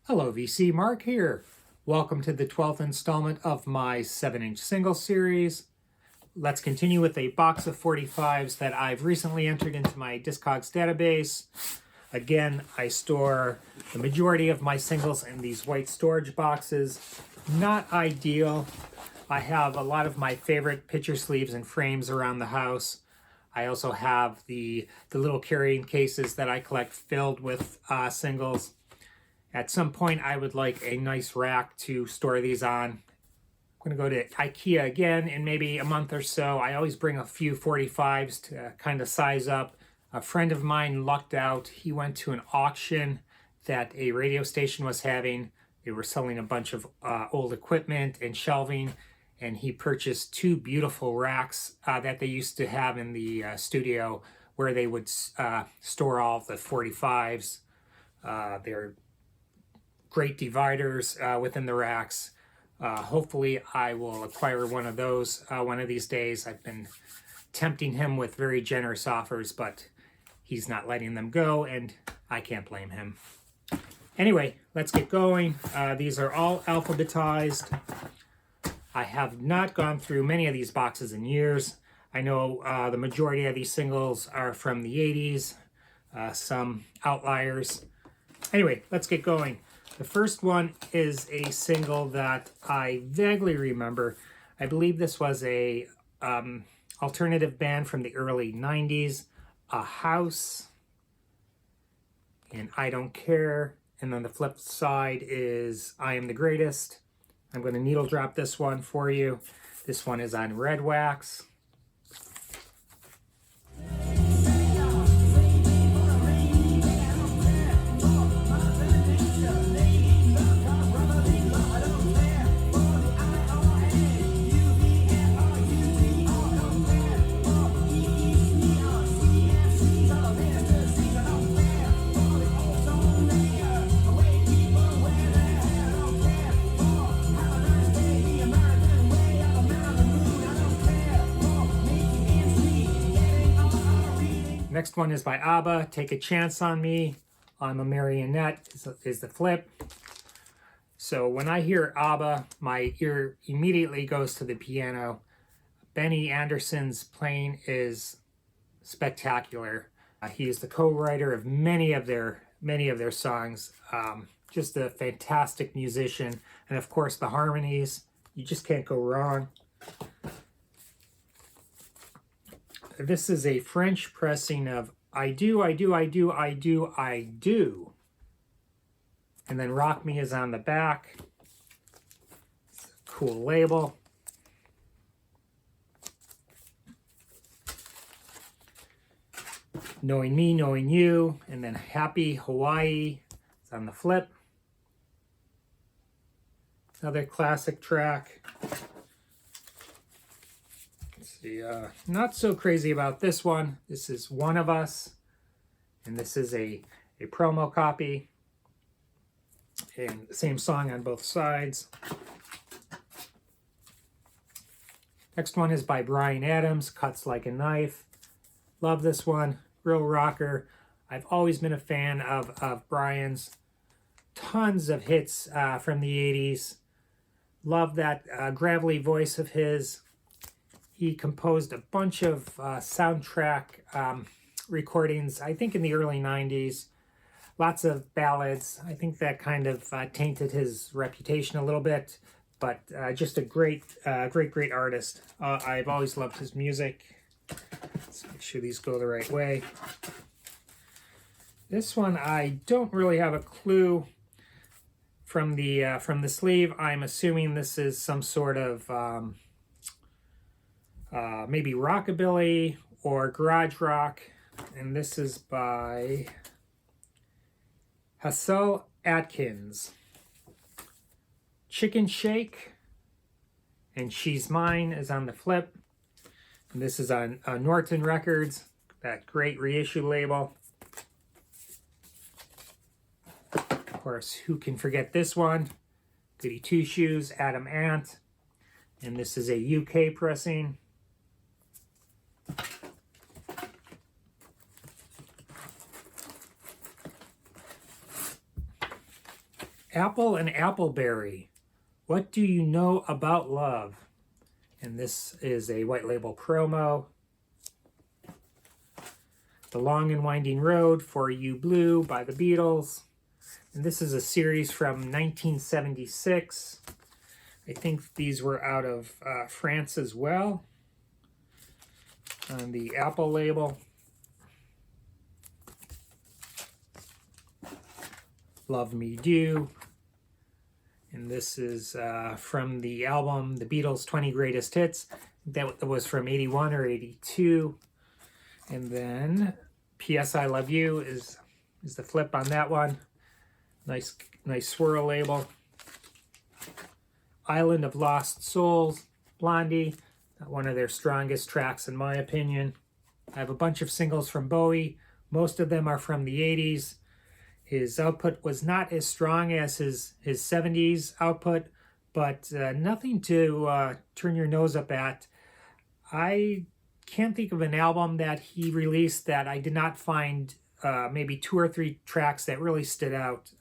Hello VC, Mark here. Welcome to the 12th installment of my 7-inch single series. Let's continue with a box of 45s that I've recently entered into my Discogs database. Again, I store the majority of my singles in these white storage boxes. Not ideal. I have a lot of my favorite picture sleeves and frames around the house. I also have the little carrying cases that I collect filled with singles. At some point, I would like a nice rack to store these on. I'm going to go to IKEA again in maybe a month or so. I always bring a few 45s to kind of size up. A friend of mine lucked out. He went to an auction that a radio station was having. They were selling a bunch of old equipment and shelving, and he purchased two beautiful racks that they used to have in the studio where they would store all the 45s. They're great dividers within the racks. Hopefully I will acquire one of those one of these days. I've been tempting him with very generous offers, but he's not letting them go, and I can't blame him. Anyway, let's get going. These are all alphabetized. I have not gone through many of these boxes in years. I know the majority of these singles are from the 80s, some outliers. Anyway, let's get going. The first one is a single that I vaguely remember. I believe this was a alternative band from the early 90s, A House, and I Don't Care. And then the flip side is I Am the Greatest. I'm going to needle drop this one for you. This one is on red wax. Next one is by Abba, Take a Chance on Me. I'm a Marionette is the flip. So when I hear Abba, my ear immediately goes to the piano. Benny Andersson's playing is spectacular. He is the co-writer of many of their songs. Just a fantastic musician. And of course the harmonies, you just can't go wrong. This is a French pressing of I Do, I Do, I Do, I Do, I Do. And then Rock Me is on the back. It's a cool label. Knowing Me, Knowing You. And then Happy Hawaii is on the flip. Another classic track. Not so crazy about this one. This is One of Us, and this is a promo copy, and the same song on both sides. Next one is by Bryan Adams, Cuts Like a Knife. Love this one, real rocker. I've always been a fan of Bryan's. Tons of hits from the 80s. Love that gravelly voice of his. He composed a bunch of soundtrack recordings, I think in the early 90s. Lots of ballads. I think that kind of tainted his reputation a little bit, but just a great artist. I've always loved his music. Let's make sure these go the right way. This one, I don't really have a clue from the sleeve. I'm assuming this is some sort of maybe rockabilly or garage rock, and this is by Hassel Atkins. Chicken Shake and She's Mine is on the flip, and this is on Norton Records, that great reissue label. Of course, who can forget this one? Goody Two Shoes, Adam Ant, and this is a UK pressing. Apple and Appleberry. What do you know about love? And this is a white label promo. The Long and Winding Road, For You Blue by the Beatles. And this is a series from 1976. I think these were out of France as well, on the Apple label. Love Me Do. And this is from the album The Beatles 20 Greatest Hits. That was from 81 or 82. And then P.S. I Love You is the flip on that one. Nice swirl label. Island of Lost Souls, Blondie. One of their strongest tracks in my opinion. I have a bunch of singles from Bowie. Most of them are from the 80s. His output was not as strong as his 70s output, but nothing to turn your nose up at. I can't think of an album that he released that I did not find maybe 2 or 3 tracks that really stood out.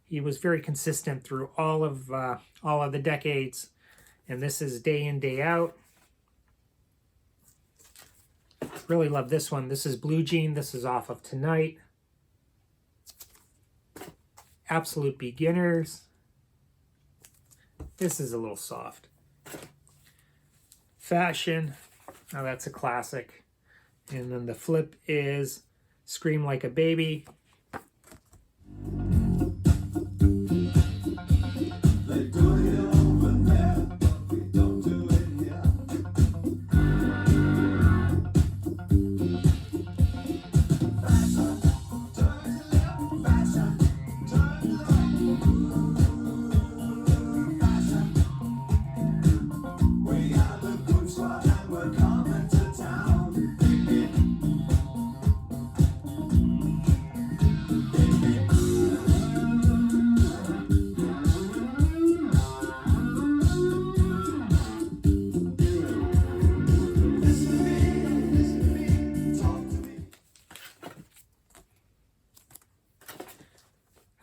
He was very consistent through all of the decades, and this is Day In, Day Out. Really love this one. This is Blue Jean. This is off of Tonight. Absolute Beginners. This is a little soft. Fashion. Now that's a classic. And then the flip is Scream Like a Baby.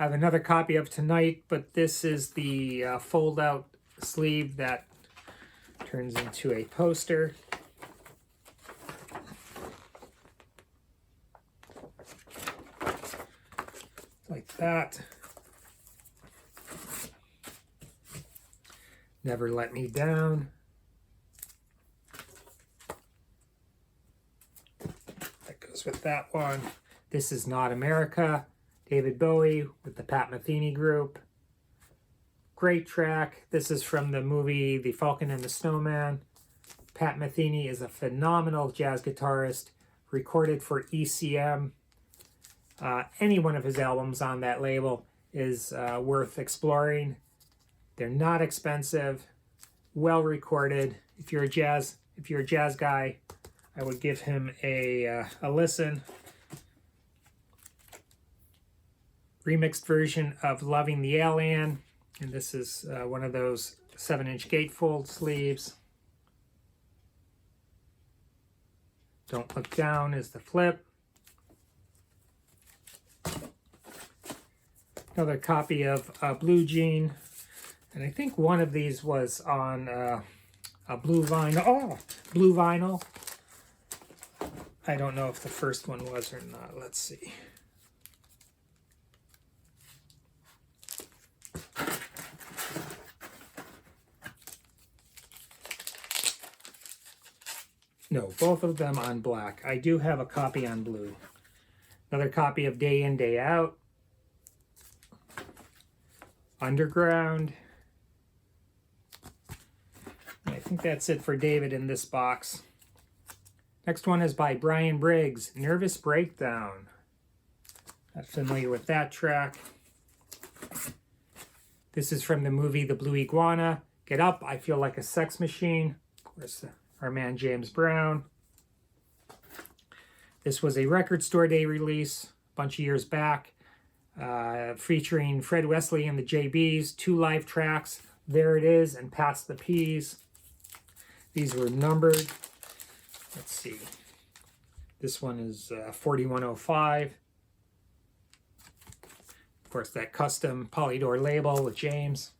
I have another copy of Tonight, but this is the fold-out sleeve that turns into a poster. Like that. Never Let Me Down. That goes with that one. This is Not America. David Bowie with the Pat Metheny Group. Great track. This is from the movie The Falcon and the Snowman. Pat Metheny is a phenomenal jazz guitarist, recorded for ECM. Any one of his albums on that label is worth exploring. They're not expensive, well recorded. If you're a jazz guy, I would give him a listen. Remixed version of Loving the Alien, and this is one of those 7-inch gatefold sleeves. Don't Look Down is the flip. Another copy of Blue Jean, and I think one of these was on a blue vinyl. Oh, blue vinyl. I don't know if the first one was or not. Let's see. No, both of them on black. I do have a copy on blue. Another copy of Day In, Day Out. Underground. And I think that's it for David in this box. Next one is by Brian Briggs, Nervous Breakdown. Not familiar with that track. This is from the movie The Blue Iguana. Get Up, I Feel Like a Sex Machine. Of course, our man James Brown. This was a Record Store Day release a bunch of years back, featuring Fred Wesley and the JBs, 2 live tracks, There It Is and Pass the Peas. These were numbered. Let's see. This one is 4105. Of course, that custom Polydor label with James.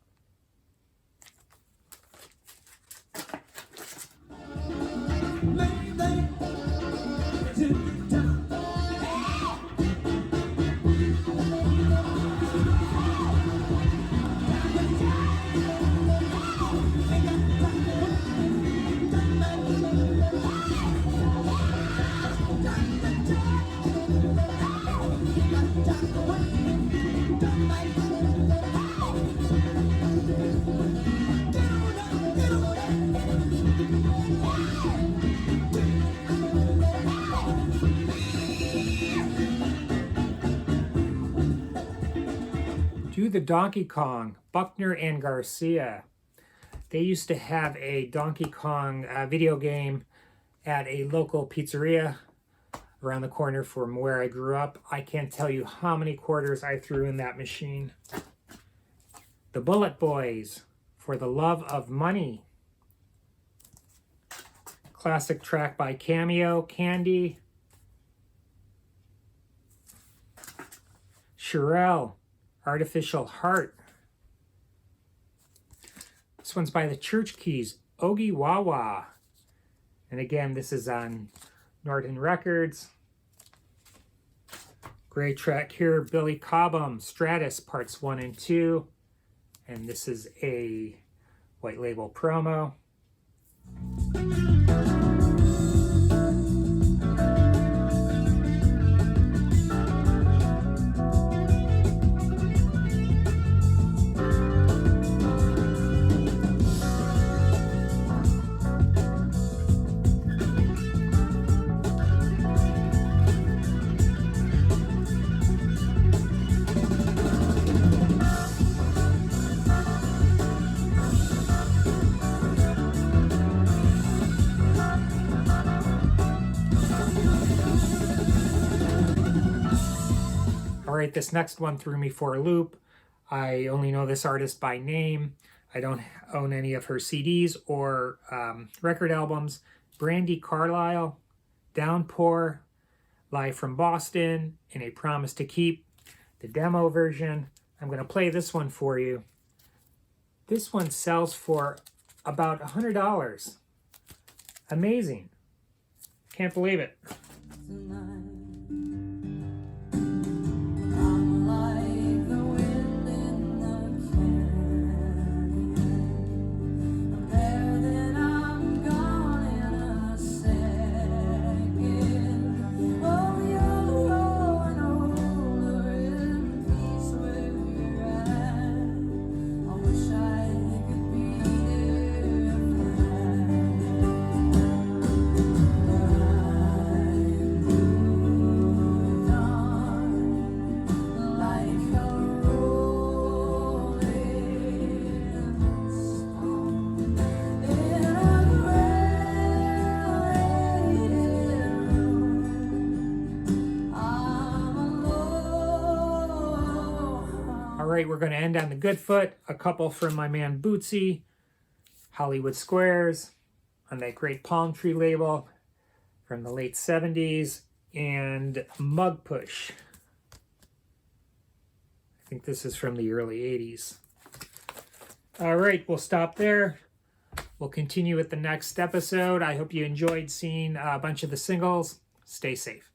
Do the Donkey Kong, Buckner and Garcia. They used to have a Donkey Kong video game at a local pizzeria around the corner from where I grew up. I can't tell you how many quarters I threw in that machine. The Bullet Boys, For the Love of Money. Classic track by Cameo, Candy. Shirelle, Artificial Heart. This one's by the Church Keys, Ogie Wawa. And again, this is on Norton Records. Great track here, Billy Cobham, Stratus, Parts 1 and 2. And this is a white label promo. All right, this next one threw me for a loop. I only know this artist by name. I don't own any of her CDs or record albums. Brandi Carlile, Downpour, Live from Boston, and A Promise to Keep, the demo version. I'm going to play this one for you. This one sells for about $100. Amazing. Can't believe it. All right, we're going to end on the good foot. A couple from my man Bootsy, Hollywood Squares, on that great Palm Tree label from the late 70s, and Mug Push. I think this is from the early 80s. All right, we'll stop there. We'll continue with the next episode. I hope you enjoyed seeing a bunch of the singles. Stay safe.